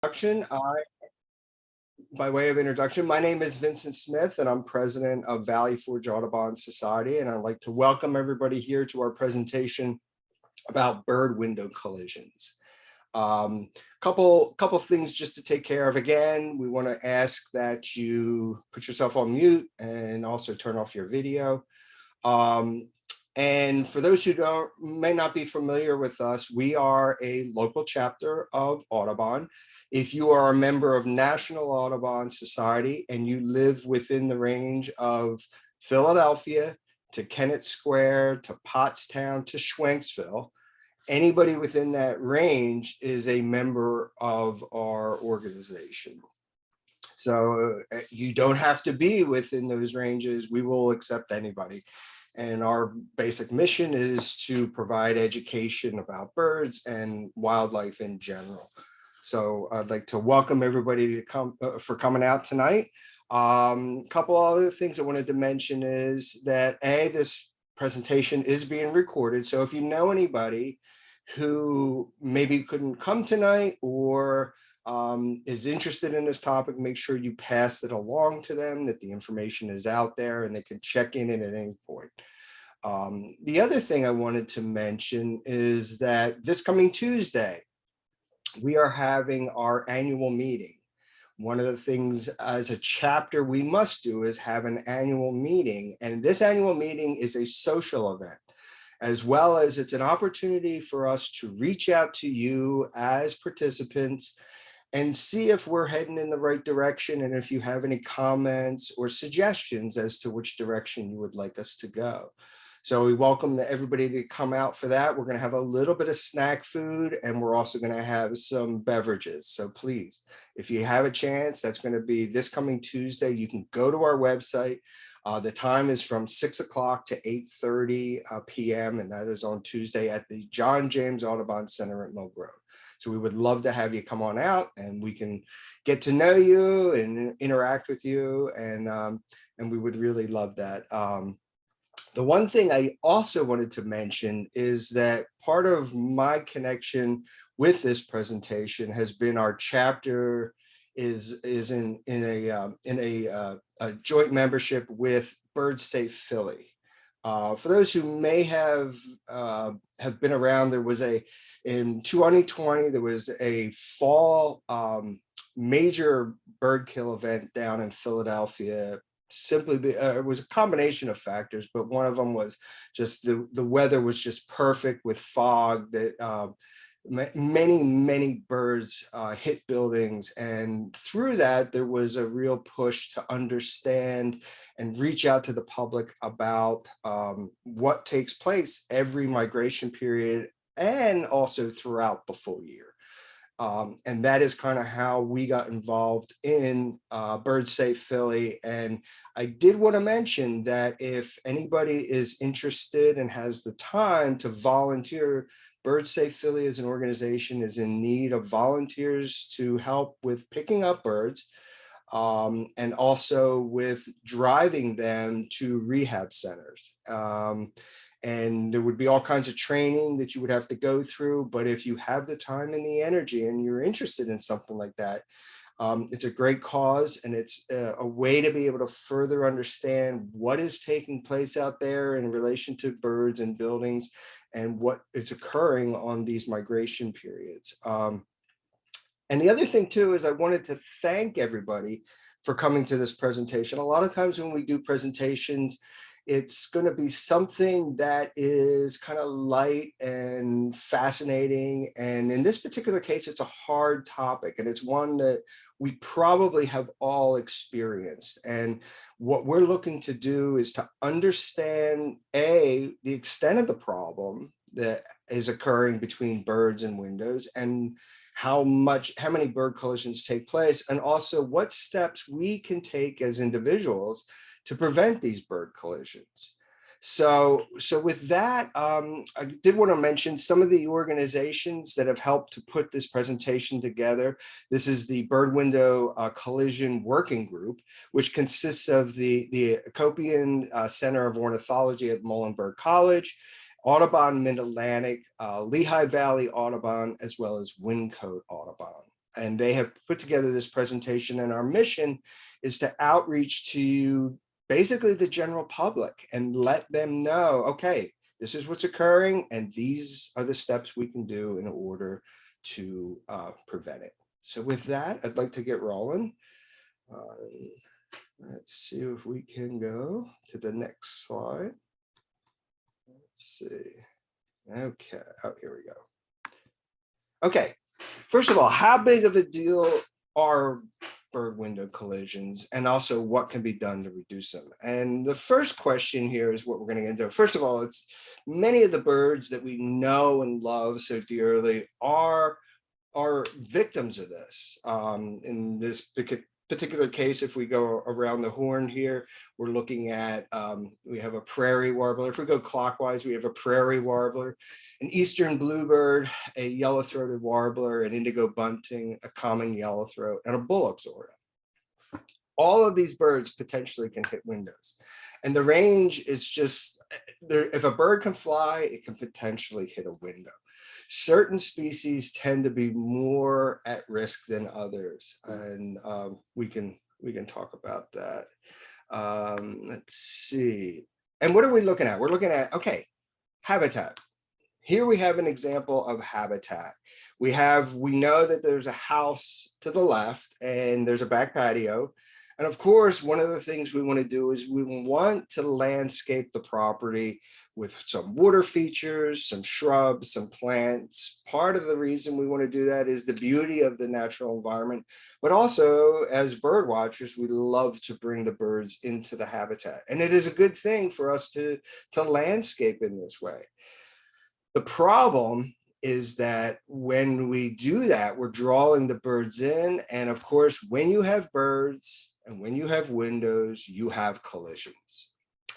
Introduction. By way of introduction, my name is Vincent Smith, and I'm president of Forge Audubon Society. And I'd like to welcome everybody here to our presentation about bird window collisions. Couple things just to take care of. Again, we want to ask that you put yourself on mute and also turn off your video. And for those who may not be familiar with us, we are a local chapter of Audubon. If you are a member of National Audubon Society and you live within the range of Philadelphia to Kennett Square to Pottstown to Schwenksville, anybody within that range is a member of our organization. So you don't have to be within those ranges. We will accept anybody. And our basic mission is to provide education about birds and wildlife in general. So I'd like to welcome everybody to come for coming out tonight. Couple other things I wanted to mention is that this presentation is being recorded. So if you know anybody who maybe couldn't come tonight or is interested in this topic, make sure you pass it along to them, that the information is out there and they can check in at any point. The other thing I wanted to mention is that this coming Tuesday, we are having our annual meeting. One of the things as a chapter we must do is have an annual meeting, and this annual meeting is a social event, as well as it's an opportunity for us to reach out to you as participants and see if we're heading in the right direction, and if you have any comments or suggestions as to which direction you would like us to go. So we welcome everybody to come out for that. We're going to have a little bit of snack food, and we're also going to have some beverages. So please, if you have a chance, that's going to be this coming Tuesday. You can go to our website. The time is from 6 o'clock to 8:30 p.m. and that is on Tuesday at the John James Audubon Center at Mill Grove. So we would love to have you come on out, and we can get to know you and interact with you, and we would really love that. The one thing I also wanted to mention is that part of my connection with this presentation has been our chapter is in a joint membership with Bird Safe Philly. For those who may have been around, there was in 2020 there was a fall major bird kill event down in Philadelphia. It was a combination of factors, but one of them was just the weather was just perfect with fog that many birds hit buildings, and through that there was a real push to understand and reach out to the public about what takes place every migration period and also throughout the full year. And that is kind of how we got involved in Bird Safe Philly. And I did want to mention that if anybody is interested and has the time to volunteer, Bird Safe Philly as an organization is in need of volunteers to help with picking up birds and also with driving them to rehab centers. And there would be all kinds of training that you would have to go through. But if you have the time and the energy and you're interested in something like that, it's a great cause, and it's a way to be able to further understand what is taking place out there in relation to birds and buildings and what is occurring on these migration periods. And the other thing too is I wanted to thank everybody for coming to this presentation. A lot of times when we do presentations, it's going to be something that is kind of light and fascinating. And in this particular case, it's a hard topic, and it's one that we probably have all experienced. And what we're looking to do is to understand, the extent of the problem that is occurring between birds and windows, and how many bird collisions take place, and also what steps we can take as individuals to prevent these bird collisions. So with that, I did want to mention some of the organizations that have helped to put this presentation together. This is the Bird Window Collision Working Group, which consists of the Acopian Center of Ornithology at Muhlenberg College, Audubon Mid-Atlantic, Lehigh Valley Audubon, as well as Wyncote Audubon. and they have put together this presentation, and our mission is to outreach to basically the general public and let them know, okay, this is what's occurring, and these are the steps we can do in order to prevent it. So with that, I'd like to get rolling. Let's see if we can go to the next slide. Let's see. Okay, oh, here we go. Okay, first of all, how big of a deal are bird window collisions, and also what can be done to reduce them? And the first question here is what we're going to get into. First of all, it's many of the birds that we know and love so dearly are victims of this. In this particular case, if we go around the horn here, we're looking at, we have a prairie warbler. If we go clockwise, we have a prairie warbler, an eastern bluebird, a yellow-throated warbler, an indigo bunting, a common yellowthroat, and a bullock's oriole. All of these birds potentially can hit windows. And the range is just, if a bird can fly, it can potentially hit a window. Certain species tend to be more at risk than others, and we can talk about that. Let's see. And what are we looking at? We're looking at, okay, habitat. Here we have an example of habitat. We know that there's a house to the left and there's a back patio. And of course, one of the things we want to do is we want to landscape the property with some water features, some shrubs, some plants. Part of the reason we want to do that is the beauty of the natural environment, but also as bird watchers, we love to bring the birds into the habitat. And it is a good thing for us to landscape in this way. The problem is that when we do that, we're drawing the birds in. And of course, when you have birds and when you have windows, you have collisions.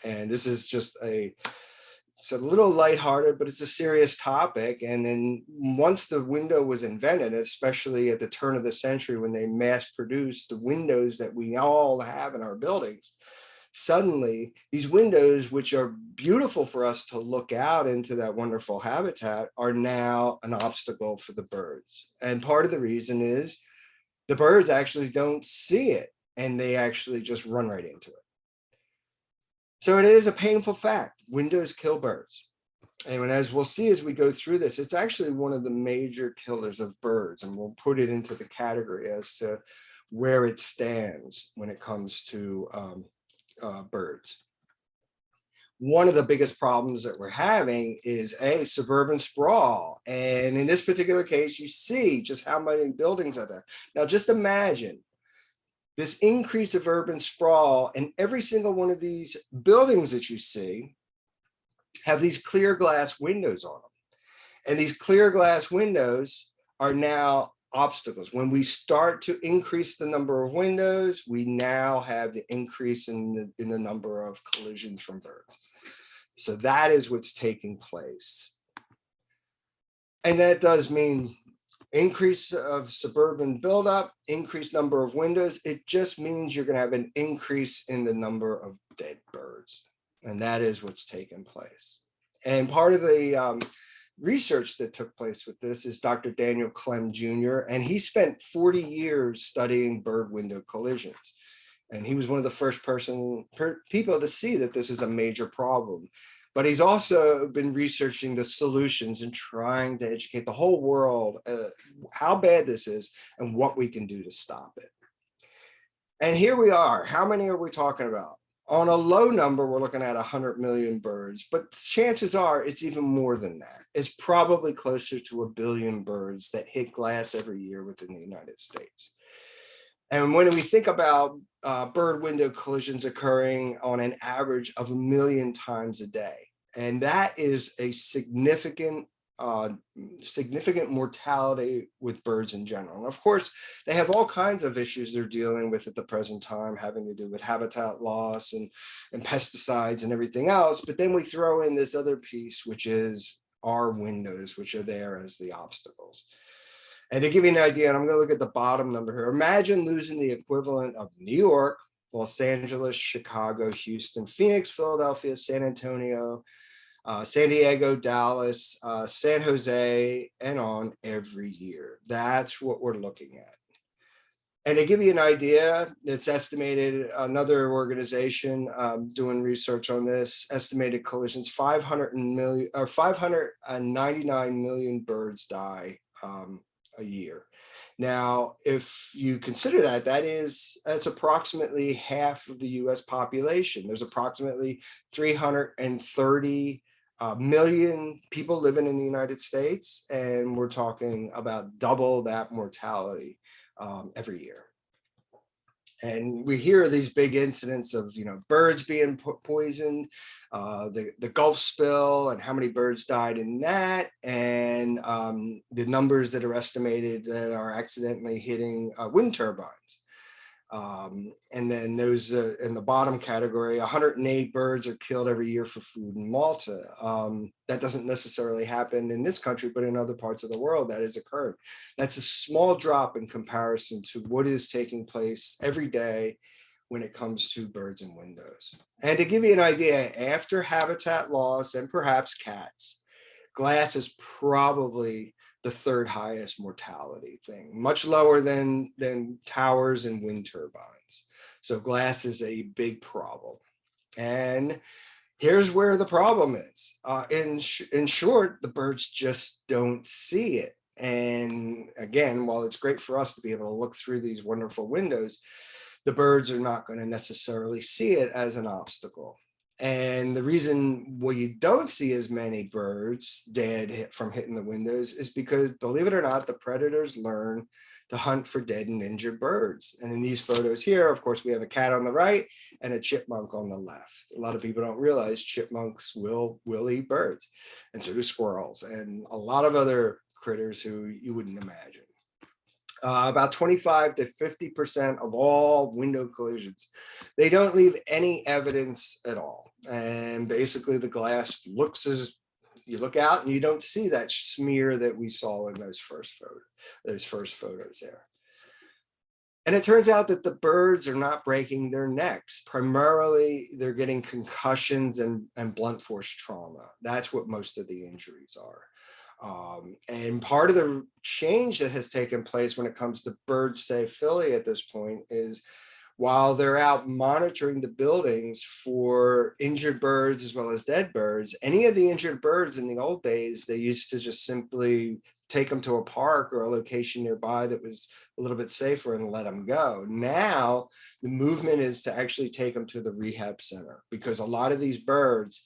And this is just it's a little lighthearted, but it's a serious topic. And then once the window was invented, especially at the turn of the century, when they mass produced the windows that we all have in our buildings, suddenly these windows, which are beautiful for us to look out into that wonderful habitat, are now an obstacle for the birds. And part of the reason is the birds actually don't see it, and they actually just run right into it. So it is a painful fact. Windows kill birds. And as we'll see as we go through this, it's actually one of the major killers of birds. And we'll put it into the category as to where it stands when it comes to birds. One of the biggest problems that we're having is suburban sprawl. And in this particular case, you see just how many buildings are there. Now, just imagine this increase of urban sprawl, and every single one of these buildings that you see have these clear glass windows on them. And these clear glass windows are now obstacles. When we start to increase the number of windows, we now have the increase in the number of collisions from birds. So that is what's taking place. And that does mean increase of suburban buildup, increased number of windows. It just means you're going to have an increase in the number of dead birds. And that is what's taken place. And part of the research that took place with this is Dr. Daniel Clem Jr., and he spent 40 years studying bird window collisions. And he was one of the first people to see that this is a major problem. But he's also been researching the solutions and trying to educate the whole world how bad this is and what we can do to stop it. And here we are. How many are we talking about? On a low number, we're looking at 100 million birds, but chances are it's even more than that. It's probably closer to 1 billion birds that hit glass every year within the United States. And when we think about bird window collisions occurring on an average of 1 million times a day, and that is a significant mortality with birds in general. And of course, they have all kinds of issues they're dealing with at the present time, having to do with habitat loss and pesticides and everything else. But then we throw in this other piece, which is our windows, which are there as the obstacles. And to give you an idea, and I'm going to look at the bottom number here, imagine losing the equivalent of New York, Los Angeles, Chicago, Houston, Phoenix, Philadelphia, San Antonio, San Diego, Dallas, San Jose, and on every year. That's what we're looking at. And to give you an idea, it's estimated, another organization doing research on this, estimated collisions, 599 million birds die a year. Now, if you consider that, that's approximately half of the US population. There's approximately 330 million people living in the United States, and we're talking about double that mortality every year. And we hear these big incidents of, birds being poisoned, the Gulf spill and how many birds died in that, and the numbers that are estimated that are accidentally hitting wind turbines. And then those in the bottom category, 108 birds are killed every year for food in Malta. That doesn't necessarily happen in this country, but in other parts of the world that has occurred. That's a small drop in comparison to what is taking place every day when it comes to birds and windows. And to give you an idea, after habitat loss and perhaps cats, glass is probably the third highest mortality thing, much lower than towers and wind turbines. So glass is a big problem. And here's where the problem is. In short, the birds just don't see it. And again, while it's great for us to be able to look through these wonderful windows, the birds are not going to necessarily see it as an obstacle. And the reason why you don't see as many birds dead from hitting the windows is because, believe it or not, the predators learn to hunt for dead and injured birds. And in these photos here, of course, we have a cat on the right and a chipmunk on the left. A lot of people don't realize chipmunks will eat birds, and so do squirrels and a lot of other critters who you wouldn't imagine. About 25 to 50% of all window collisions, they don't leave any evidence at all. And basically the glass looks as, you look out and you don't see that smear that we saw in those first photos there. And it turns out that the birds are not breaking their necks. Primarily, they're getting concussions and blunt force trauma. That's what most of the injuries are. And part of the change that has taken place when it comes to bird safe Philly at this point is, while they're out monitoring the buildings for injured birds as well as dead birds, any of the injured birds in the old days, they used to just simply take them to a park or a location nearby that was a little bit safer and let them go. Now, the movement is to actually take them to the rehab center, because a lot of these birds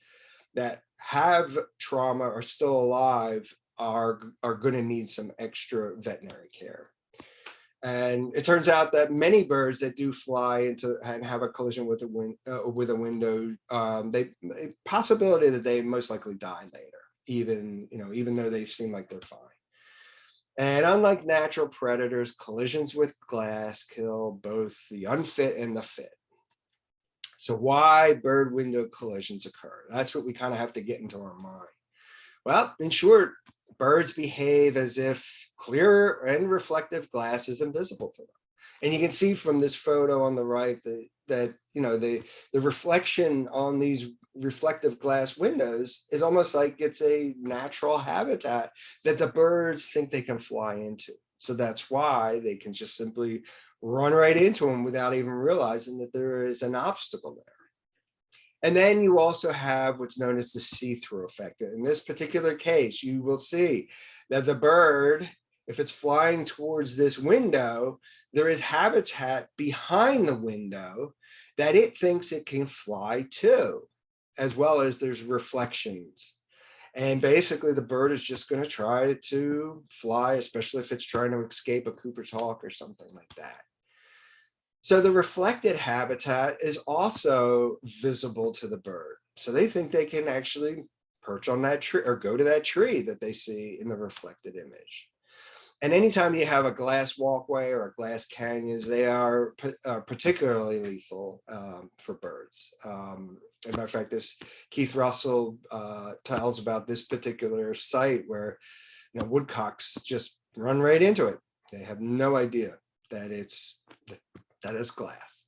that have trauma are still alive are going to need some extra veterinary care. And it turns out that many birds that do fly into and have a collision with a window, they possibility that they most likely die later, even though they seem like they're fine. And unlike natural predators, collisions with glass kill both the unfit and the fit. So why bird window collisions occur? That's what we kind of have to get into our mind. Well, in short, birds behave as if clear and reflective glass is invisible to them. And you can see from this photo on the right that the reflection on these reflective glass windows is almost like it's a natural habitat that the birds think they can fly into. So that's why they can just simply run right into them without even realizing that there is an obstacle there. And then you also have what's known as the see-through effect. In this particular case, you will see that the bird, if it's flying towards this window, there is habitat behind the window that it thinks it can fly to, as well as there's reflections. And basically the bird is just going to try to fly, especially if it's trying to escape a Cooper's hawk or something like that. So the reflected habitat is also visible to the bird. So they think they can actually perch on that tree or go to that tree that they see in the reflected image. And anytime you have a glass walkway or a glass canyons, they are particularly lethal for birds. As a matter of fact, Keith Russell tells about this particular site where woodcocks just run right into it. They have no idea that it's glass.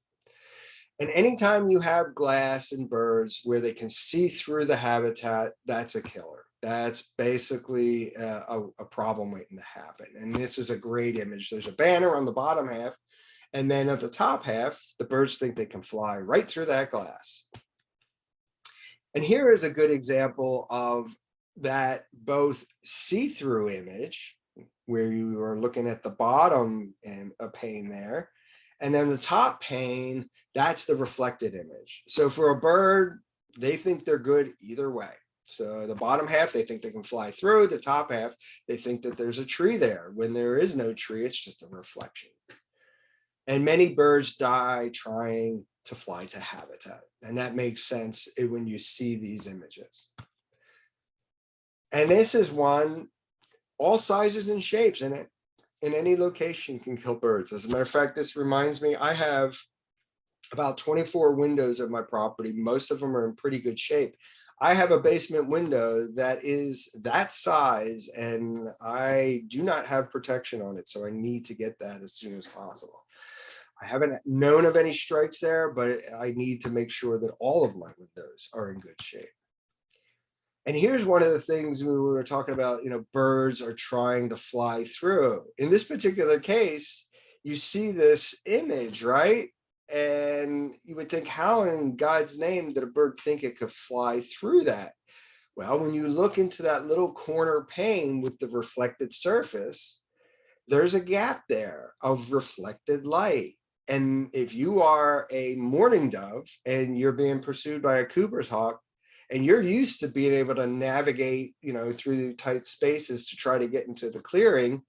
And anytime you have glass in birds where they can see through the habitat, that's a killer. That's basically a problem waiting to happen. And this is a great image. There's a banner on the bottom half, and then at the top half, the birds think they can fly right through that glass. And here is a good example of that both see-through image, where you are looking at the bottom and a pane there, and then the top pane, that's the reflected image. So for a bird, they think they're good either way. So the bottom half, they think they can fly through. The top half, they think that there's a tree there. When there is no tree, it's just a reflection. And many birds die trying to fly to habitat. And that makes sense when you see these images. And this is one, all sizes and shapes in it, in any location can kill birds. As a matter of fact, this reminds me, I have about 24 windows of my property. Most of them are in pretty good shape. I have a basement window that is that size, and I do not have protection on it. So I need to get that as soon as possible. I haven't known of any strikes there, but I need to make sure that all of my windows are in good shape. And here's one of the things we were talking about, birds are trying to fly through. In this particular case, you see this image, right? And you would think, how in God's name did a bird think it could fly through that? Well, when you look into that little corner pane with the reflected surface, there's a gap there of reflected light. And if you are a mourning dove and you're being pursued by a Cooper's hawk, and you're used to being able to navigate, through tight spaces to try to get into the clearing,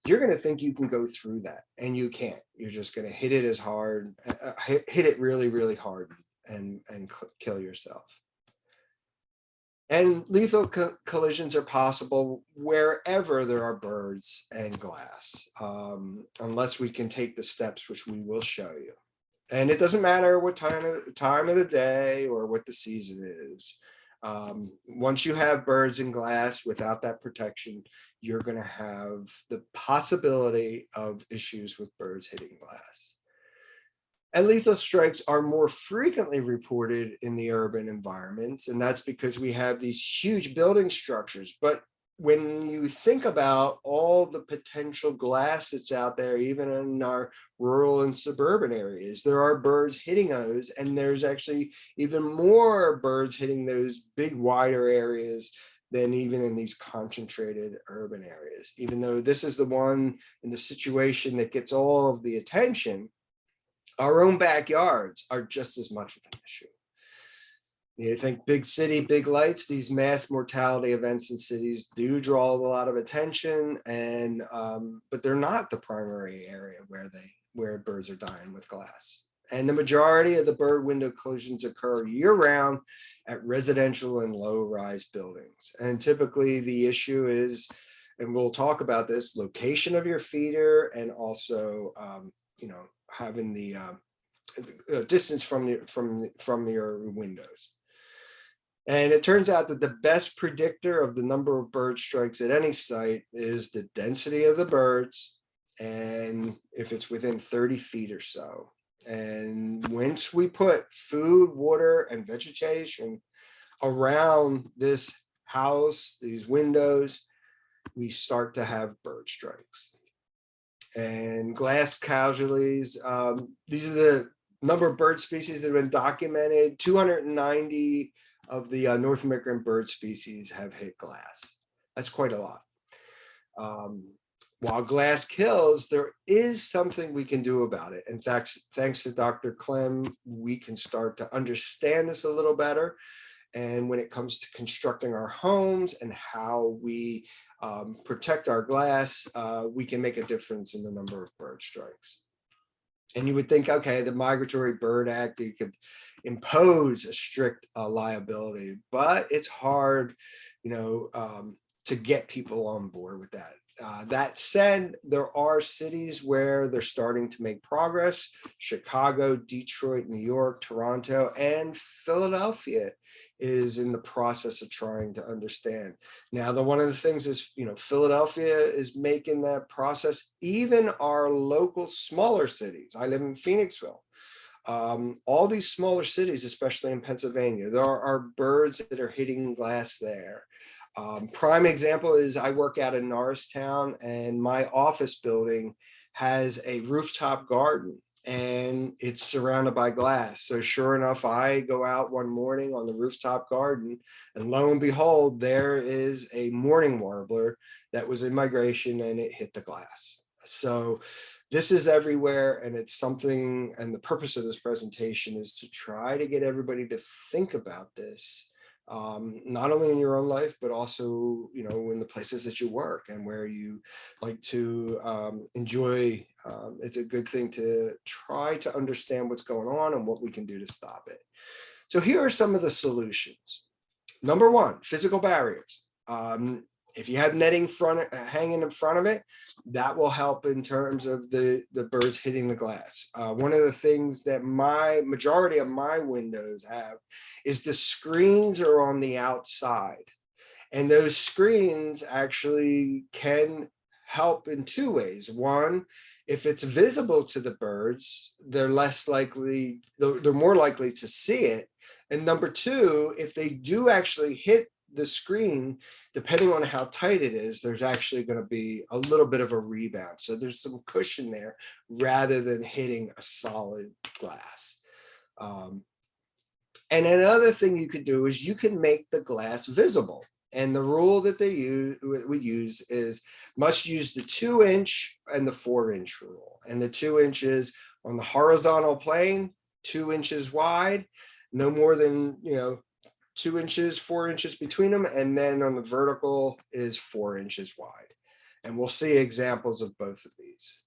you're going to think you can go through that, and you can't. You're just going to hit it as hard, hit it really, really hard, and kill yourself. And lethal collisions are possible wherever there are birds and glass, unless we can take the steps, which we will show you. And it doesn't matter what time of the day or what the season is. Once you have birds and glass without that protection, you're going to have the possibility of issues with birds hitting glass. And lethal strikes are more frequently reported in the urban environments, and that's because we have these huge building structures. But when you think about all the potential glass that's out there, even in our rural and suburban areas, there are birds hitting those, and there's actually even more birds hitting those big, wider areas than even in these concentrated urban areas. Even though this is the one in the situation that gets all of the attention, our own backyards are just as much of an issue. You think big city, big lights, these mass mortality events in cities do draw a lot of attention, and but they're not the primary area where birds are dying with glass. And the majority of the bird window collisions occur year-round at residential and low-rise buildings. And typically the issue is, and we'll talk about this, location of your feeder, and also having the distance from your windows. And it turns out that the best predictor of the number of bird strikes at any site is the density of the birds, and if it's within 30 feet or so. And once we put food, water, and vegetation around this house, these windows, we start to have bird strikes. And glass casualties, these are the number of bird species that have been documented. 290 of the North American bird species have hit glass. That's quite a lot. While glass kills, there is something we can do about it. In fact, thanks to Dr. Clem, we can start to understand this a little better. And when it comes to constructing our homes and how we protect our glass, we can make a difference in the number of bird strikes. And you would think, okay, the Migratory Bird Act, you could impose a strict liability, but it's hard, to get people on board with that. That said, there are cities where they're starting to make progress. Chicago, Detroit, New York, Toronto, and Philadelphia is in the process of trying to understand. Now, one of the things is, Philadelphia is making that process. Even our local smaller cities, I live in Phoenixville, all these smaller cities, especially in Pennsylvania, there are birds that are hitting glass there. Prime example is I work out in Norristown, and my office building has a rooftop garden and it's surrounded by glass. So sure enough, I go out one morning on the rooftop garden, and lo and behold, there is a mourning warbler that was in migration and it hit the glass. So this is everywhere, and it's something, and the purpose of this presentation is to try to get everybody to think about this, not only in your own life, but also, you know, in the places that you work and where you like to enjoy. It's a good thing to try to understand what's going on and what we can do to stop it. So here are some of the solutions. Number one, physical barriers. If you have netting hanging in front of it, that will help in terms of the birds hitting the glass. One of the things that majority of my windows have is the screens are on the outside. And those screens actually can help in two ways. One, if it's visible to the birds, they're more likely to see it. And number two, if they do actually hit the screen, depending on how tight it is, there's actually going to be a little bit of a rebound. So there's some cushion there rather than hitting a solid glass. And another thing you could do is you can make the glass visible. And the rule that we use is must use the 2-inch and the 4-inch rule. And the 2 inches on the horizontal plane, 2 inches wide, no more than, 2 inches, 4 inches between them. And then on the vertical is 4 inches wide. And we'll see examples of both of these.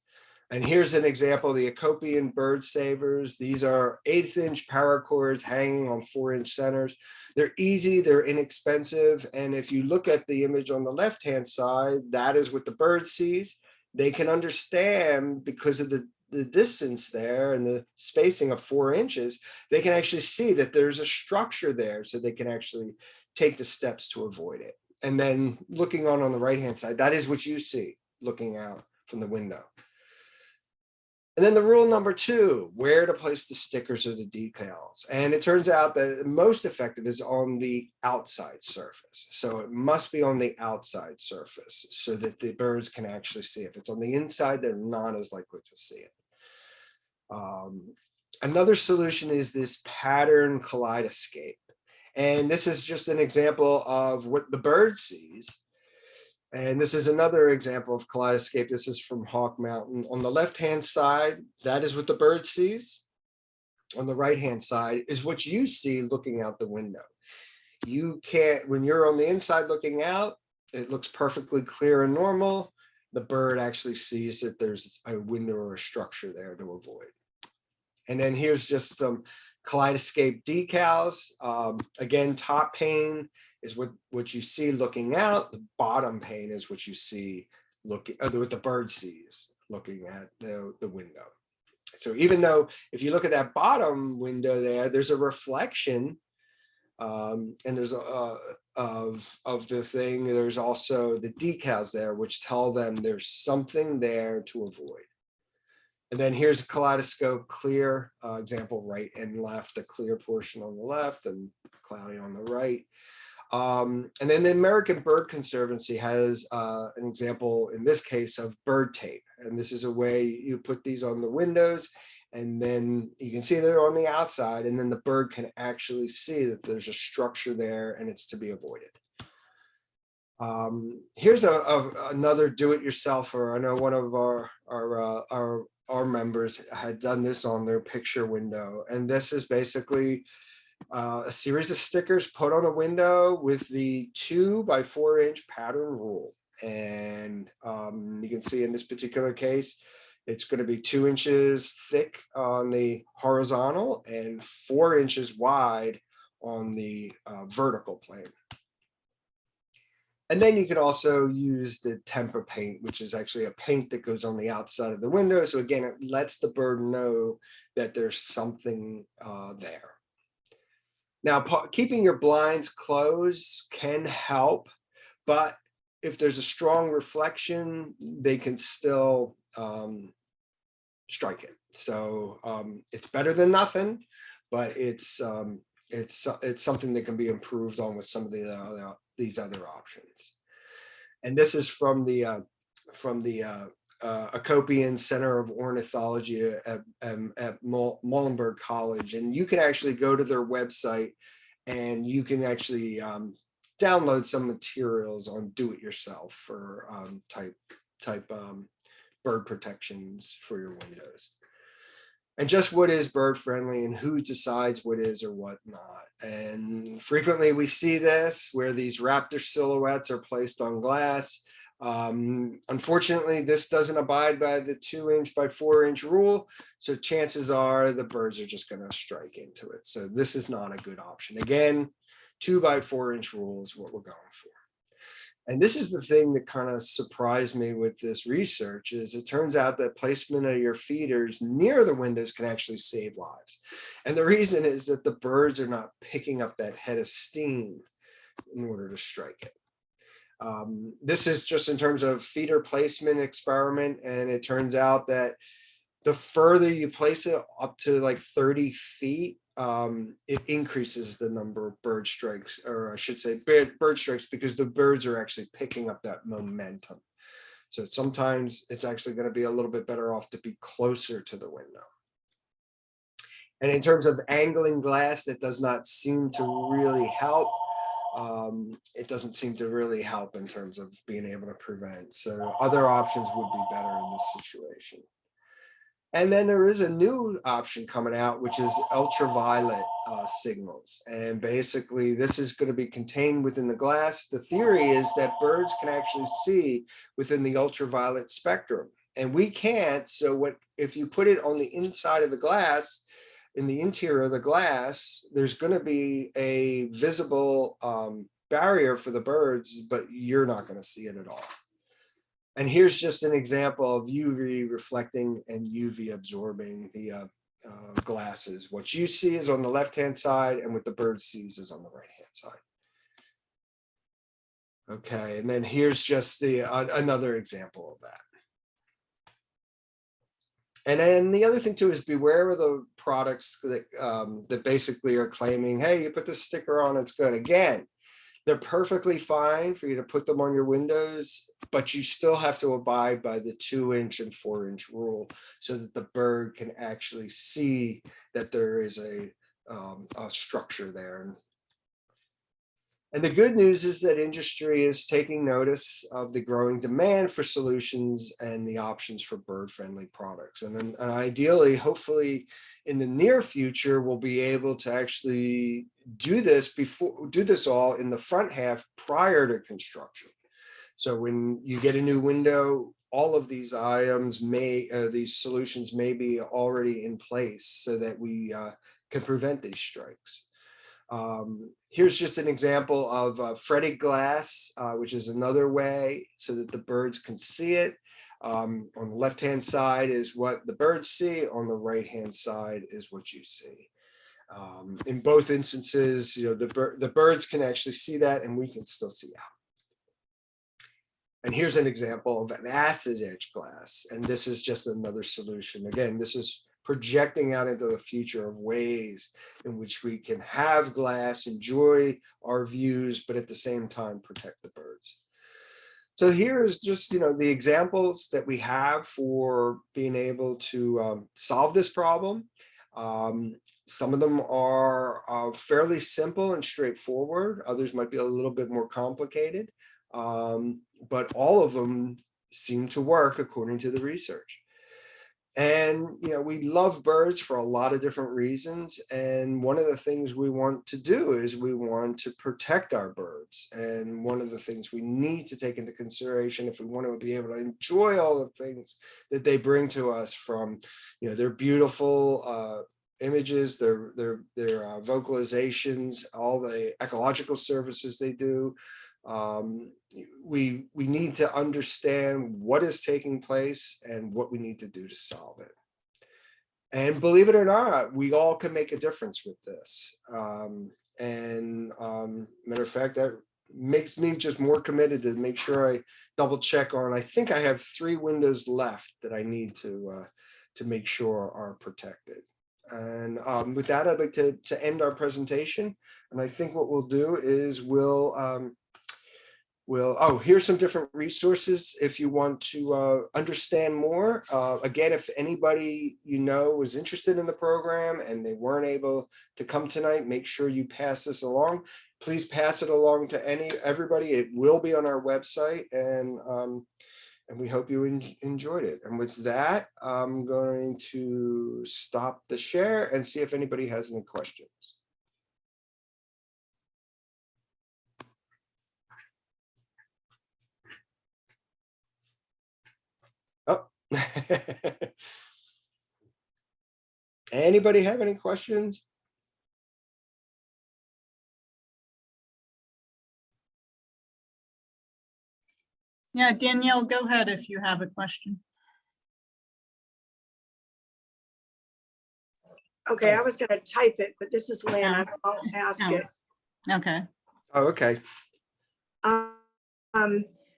And here's an example of the Acopian bird savers. These are 1/8-inch paracords hanging on 4-inch centers. They're easy, they're inexpensive. And if you look at the image on the left-hand side, that is what the bird sees. They can understand, because of the distance there and the spacing of 4 inches, they can actually see that there's a structure there, so they can actually take the steps to avoid it. And then looking on the right-hand side, that is what you see looking out from the window. And then the rule number 2, where to place the stickers or the decals. And it turns out that the most effective is on the outside surface. So it must be on the outside surface so that the birds can actually see it. If it's on the inside, they're not as likely to see it. Another solution is this pattern kaleidoscape. And this is just an example of what the bird sees. And this is another example of kaleidoscape. This is from Hawk Mountain. On the left-hand side, that is what the bird sees. On the right-hand side is what you see looking out the window. You can't, when you're on the inside looking out, it looks perfectly clear and normal. The bird actually sees that there's a window or a structure there to avoid. And then here's just some kaleidoscape decals. Again, top pane is what you see looking out. The bottom pane is what you see what the bird sees looking at the window. So even though if you look at that bottom window there's a reflection, and there's of the thing, there's also the decals there, which tell them there's something there to avoid. And then here's a kaleidoscope clear example, right and left, the clear portion on the left and cloudy on the right. And then the American Bird Conservancy has an example in this case of bird tape. And this is a way you put these on the windows, and then you can see they're on the outside, and then the bird can actually see that there's a structure there and it's to be avoided. Here's another do-it-yourselfer. I know one of our members had done this on their picture window, and this is basically a series of stickers put on a window with the 2 by 4 inch pattern rule. And you can see in this particular case, it's going to be 2 inches thick on the horizontal and 4 inches wide on the vertical plane. And then you could also use the tempera paint, which is actually a paint that goes on the outside of the window. So again, it lets the bird know that there's something there. Now, keeping your blinds closed can help, but if there's a strong reflection, they can still strike it. So it's better than nothing, but it's something that can be improved on with some of these other options. And this is from the Acopian Center of Ornithology at Muhlenberg College, and you can actually go to their website and you can actually download some materials on do-it-yourself or type bird protections for your windows. And just what is bird friendly and who decides what is or what not. And frequently we see this where these raptor silhouettes are placed on glass. Unfortunately, this doesn't abide by the 2" by 4" rule. So chances are the birds are just going to strike into it. So this is not a good option. Again, 2 by 4" rule is what we're going for. And this is the thing that kind of surprised me with this research is it turns out that placement of your feeders near the windows can actually save lives. And the reason is that the birds are not picking up that head of steam in order to strike it. This is just in terms of feeder placement experiment. And it turns out that the further you place it up to like 30 feet, it increases the number of bird strikes, or I should say bird strikes, because the birds are actually picking up that momentum. So sometimes it's actually going to be a little bit better off to be closer to the window. And in terms of angling glass, that does not seem to really help. It doesn't seem to really help in terms of being able to prevent. So other options would be better in this situation. And then there is a new option coming out, which is ultraviolet signals. And basically, this is going to be contained within the glass. The theory is that birds can actually see within the ultraviolet spectrum. And we can't. So what if you put it on the inside of the glass, in the interior of the glass, there's going to be a visible barrier for the birds, but you're not going to see it at all. And here's just an example of UV reflecting and UV absorbing the glasses. What you see is on the left-hand side, and what the bird sees is on the right-hand side. Okay, and then here's just the another example of that. And then the other thing too is beware of the products that that basically are claiming, hey, you put this sticker on, it's good. Again, they're perfectly fine for you to put them on your windows, but you still have to abide by the 2" and 4" rule so that the bird can actually see that there is a structure there. And the good news is that industry is taking notice of the growing demand for solutions and the options for bird-friendly products. And then ideally, hopefully, in the near future, we'll be able to actually do this all in the front half prior to construction. So when you get a new window, all of these items these solutions may be already in place so that we can prevent these strikes. Here's just an example of fretted glass, which is another way so that the birds can see it. On the left-hand side is what the birds see. On the right-hand side is what you see. In both instances, the birds can actually see that, and we can still see out. And here's an example of an acid etch glass, and this is just another solution. Again, this is projecting out into the future of ways in which we can have glass, enjoy our views, but at the same time protect the birds. So here's just the examples that we have for being able to solve this problem. Some of them are fairly simple and straightforward. Others might be a little bit more complicated, but all of them seem to work according to the research. And, we love birds for a lot of different reasons. And one of the things we want to do is we want to protect our birds. And one of the things we need to take into consideration if we want to be able to enjoy all the things that they bring to us, from, their beautiful images, their vocalizations, all the ecological services they do. We need to understand what is taking place and what we need to do to solve it. And believe it or not, we all can make a difference with this. Matter of fact, that makes me just more committed to make sure I double check on. I think I have 3 windows left that I need to to make sure are protected. And with that, I'd like to end our presentation. And I think what we'll do is here's some different resources if you want to understand more. Again, if anybody was interested in the program and they weren't able to come tonight, make sure you pass this along. Please pass it along to everybody. It will be on our website, and we hope you enjoyed it. And with that, I'm going to stop the share and see if anybody has any questions. Oh, anybody have any questions? Yeah, Danielle, go ahead if you have a question. Okay, I was going to type it, but this is Lynn. I'll ask it. Okay. Oh, okay.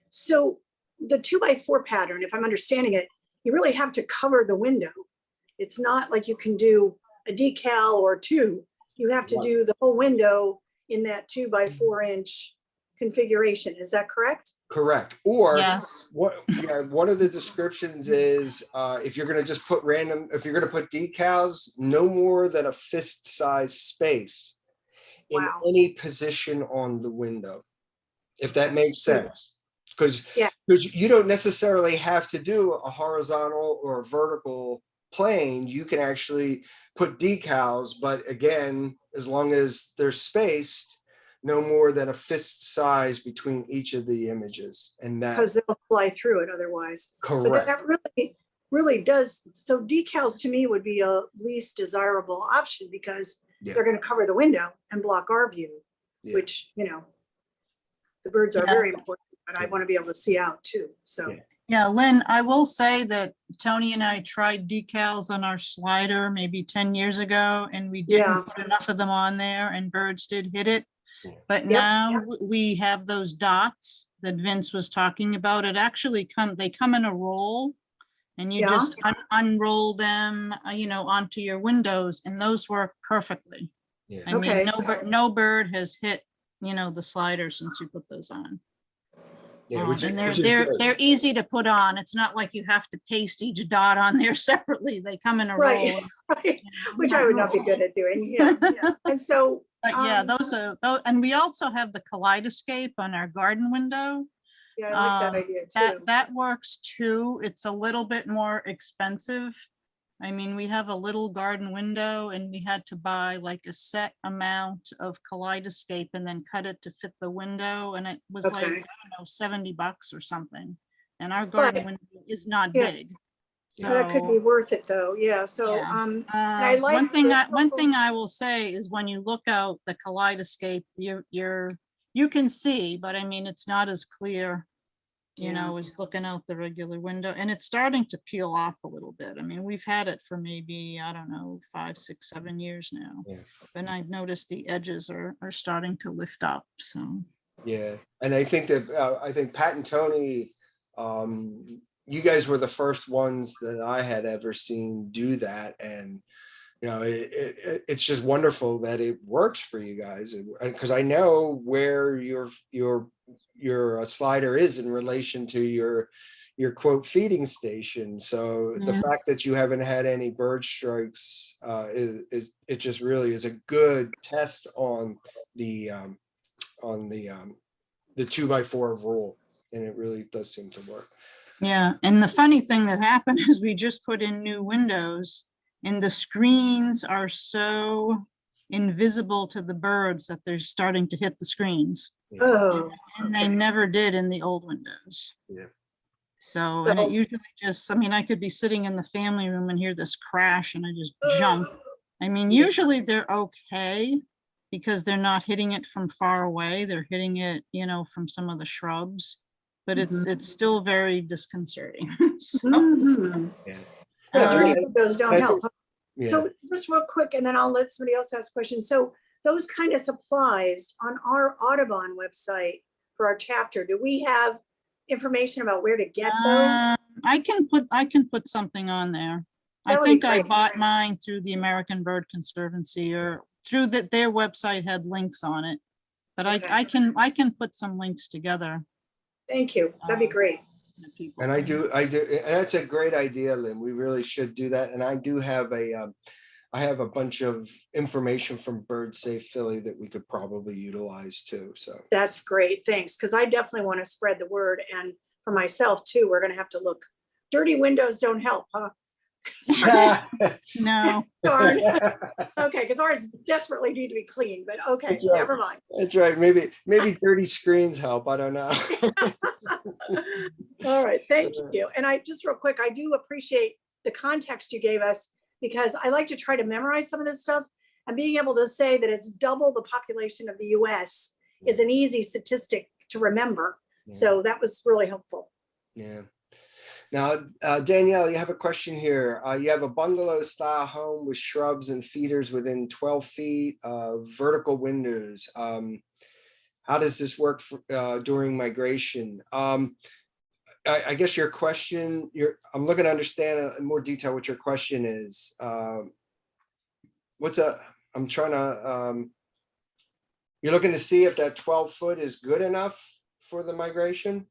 So the 2x4 pattern, if I'm understanding it, you really have to cover the window. It's not like you can do a decal or two. You have to do the whole window in that 2x4 inch configuration. Is that correct? Correct. Or yes. One of the descriptions is if you're going to just put if you're going to put decals, no more than a fist-sized space in any position on the window, if that makes sense. Because you don't necessarily have to do a horizontal or a vertical plane. You can actually put decals, but again, as long as they're spaced, no more than a fist size between each of the images, and that because they'll fly through it otherwise. Correct. But that really does. So decals to me would be a least desirable option because they're going to cover the window and block our view, which the birds are very important, but I want to be able to see out too. So yeah, Lynn, I will say that Tony and I tried decals on our slider maybe 10 years ago, and we didn't put enough of them on there, and birds did hit it. But now we have those dots that Vince was talking about. It actually they come in a roll, and you just unroll them, onto your windows, and those work perfectly. Yeah. I mean, no bird has hit, the slider since you put those on. Yeah, and they're easy to put on. It's not like you have to paste each dot on there separately. They come in a roll. Right. Which I would not be good at doing. Yeah. And so. But yeah, those, and we also have the Kaleidoscape on our garden window. Yeah, I like that idea too. That works too. It's a little bit more expensive. I mean, we have a little garden window, and we had to buy like a set amount of Kaleidoscape and then cut it to fit the window, and it was like, I don't know, $70 or something. And our garden window is not big. So that could be worth it though. Yeah. So I like one thing I will say is when you look out the Kaleidoscape, you can see, but I mean it's not as clear, as looking out the regular window, and it's starting to peel off a little bit. I mean, we've had it for maybe, I don't know, 5, 6, 7 years now. Yeah. And I've noticed the edges are starting to lift up. So yeah, and I think that Pat and Tony, you guys were the first ones that I had ever seen do that, and it's just wonderful that it works for you guys, because I know where your slider is in relation to your quote feeding station. So the fact that you haven't had any bird strikes it just really is a good test on the 2x4 rule, and it really does seem to work. Yeah, and the funny thing that happened is we just put in new windows, and the screens are so invisible to the birds that they're starting to hit the screens. Oh. And they never did in the old windows. Yeah. So and it usually just, I mean, I could be sitting in the family room and hear this crash and I just jump. I mean, usually they're okay because they're not hitting it from far away. They're hitting it, from some of the shrubs. But it's still very disconcerting. So, those don't help. So just real quick, and then I'll let somebody else ask questions. So those kind of supplies on our Audubon website for our chapter, do we have information about where to get those? I can put something on there. I That would be think I great. bought mine through the American Bird Conservancy or through that their website had links on it. But Okay. I can put some links together. Thank you. That'd be great. that people And I can- do, and that's a great idea, Lynn. We really should do that. And I do have I have a bunch of information from Bird Safe Philly that we could probably utilize too, so. That's great. Thanks. Because I definitely want to spread the word. And for myself too, we're going to have to look. Dirty windows don't help, huh? No, Darn. Okay, because ours desperately need to be clean, but okay, That's right. never mind. That's right. Maybe dirty screens help. I don't know. All right, thank you. And I just real quick, I do appreciate the context you gave us because I like to try to memorize some of this stuff, and being able to say that it's double the population of the US is an easy statistic to remember. So that was really helpful. Yeah. Now, Danielle, you have a question here. You have a bungalow style home with shrubs and feeders within 12 feet of vertical windows. How does this work during migration? I guess your question, I'm looking to understand in more detail what your question is. I'm trying to, you're looking to see if that 12 foot is good enough for the migration?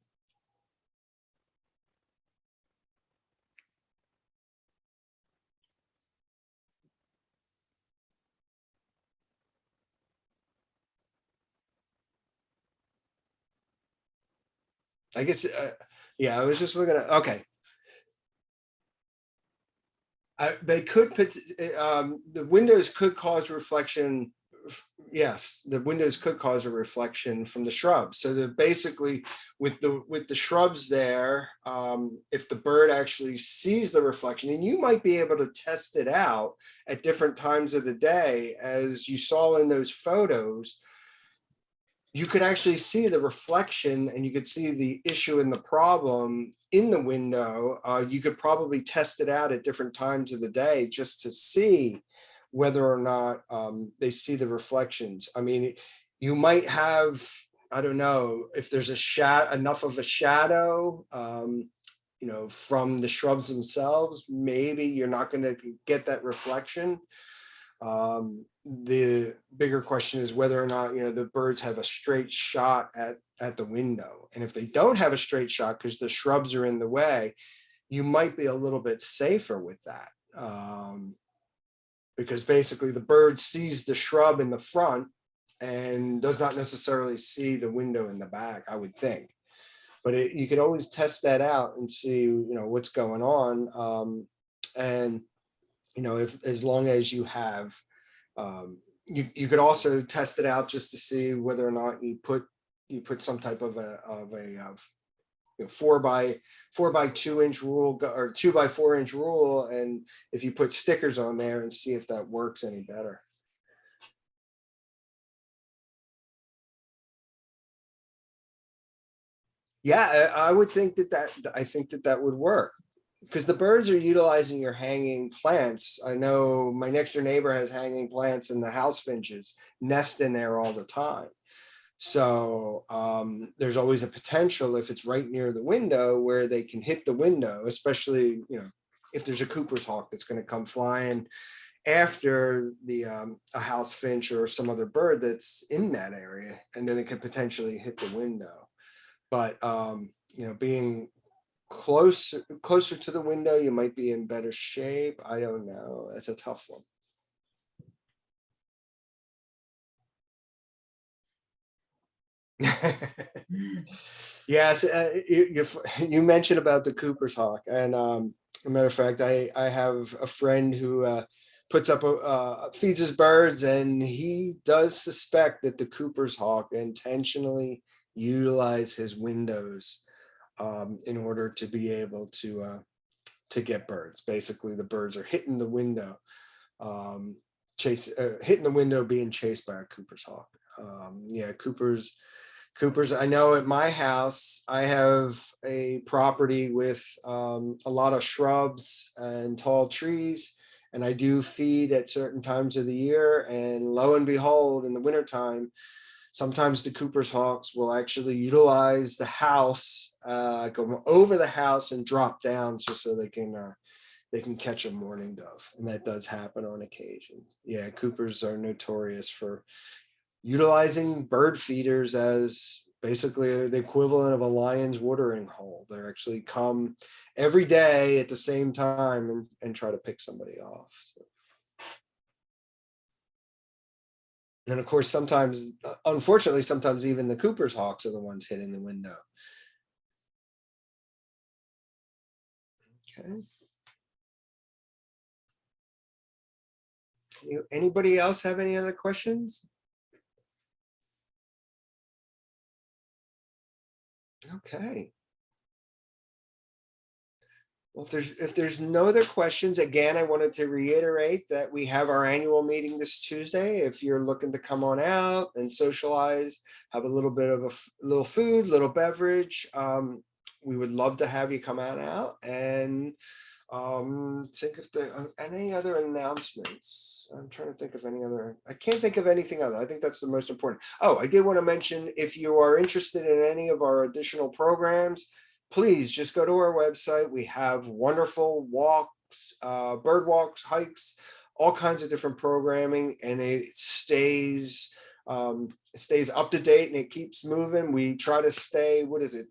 I guess, yeah, I was just looking at, okay. They could put, the windows could cause reflection. Yes, the windows could cause a reflection from the shrubs. So that basically with the shrubs there, if the bird actually sees the reflection, and you might be able to test it out at different times of the day, as you saw in those photos, you could actually see the reflection and you could see the issue and the problem in the window. You could probably test it out at different times of the day just to see whether or not they see the reflections. I mean, you might have, I don't know, if there's enough of a shadow, you know, from the shrubs themselves, maybe you're not going to get that reflection. The bigger question is whether or not, you know, the birds have a straight shot at the window. And if they don't have a straight shot because the shrubs are in the way, you might be a little bit safer with that. Because basically the bird sees the shrub in the front and does not necessarily see the window in the back, I would think. But you could always test that out and see, you know, what's going on. And you know, as long as you have, you could also test it out just to see whether or not you put some type of a you know, 4x2 inch rule or 2x4 inch rule, and if you put stickers on there and see if that works any better. Yeah, I would think that would work, because the birds are utilizing your hanging plants. I know my next door neighbor has hanging plants and the house finches nest in there all the time. So there's always a potential, if it's right near the window, where they can hit the window, especially, you know, if there's a Cooper's hawk that's going to come flying after a house finch or some other bird that's in that area, and then it could potentially hit the window. But you know, being closer to the window, you might be in better shape. I don't know. That's a tough one. Yes, you mentioned about the Cooper's hawk, and a matter of fact, I have a friend who puts up feeds his birds, and he does suspect that the Cooper's hawk intentionally utilize his windows in order to be able to get birds. Basically, the birds are hitting the window, hitting the window, being chased by a Cooper's hawk. Yeah, Cooper's. I know at my house, I have a property with a lot of shrubs and tall trees, and I do feed at certain times of the year. And lo and behold, in the wintertime, sometimes the Cooper's hawks will actually utilize the house, go over the house and drop down just so they can they can catch a mourning dove, and that does happen on occasion. Yeah, Coopers are notorious for utilizing bird feeders as basically the equivalent of a lion's watering hole. They actually come every day at the same time and try to pick somebody off. So. And of course, sometimes, unfortunately, sometimes even the Cooper's hawks are the ones hitting the window. Okay. Anybody else have any other questions? Okay. Well, if there's no other questions, again, I wanted to reiterate that we have our annual meeting this Tuesday. If you're looking to come on out and socialize, have a little bit of a little food, little beverage, we would love to have you come on out and think if there any other announcements. I'm trying to think of any other. I can't think of anything other. I think that's the most important. Oh, I did want to mention, if you are interested in any of our additional programs, please just go to our website. We have wonderful walks, bird walks, hikes, all kinds of different programming, and it stays up to date and it keeps moving. We try to stay, what is it,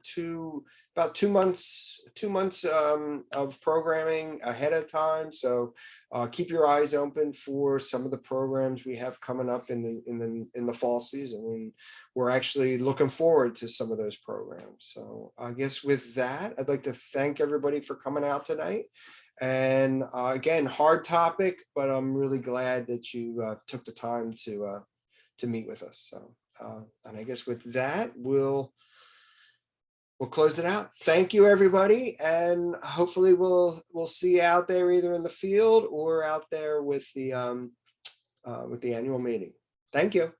about 2 months of programming ahead of time. So keep your eyes open for some of the programs we have coming up in the fall season. We're actually looking forward to some of those programs. So I guess with that, I'd like to thank everybody for coming out tonight. And again, hard topic, but I'm really glad that you took the time to meet with us. So and I guess with that, we'll close it out. Thank you, everybody, and hopefully we'll see you out there either in the field or out there with the annual meeting. Thank you.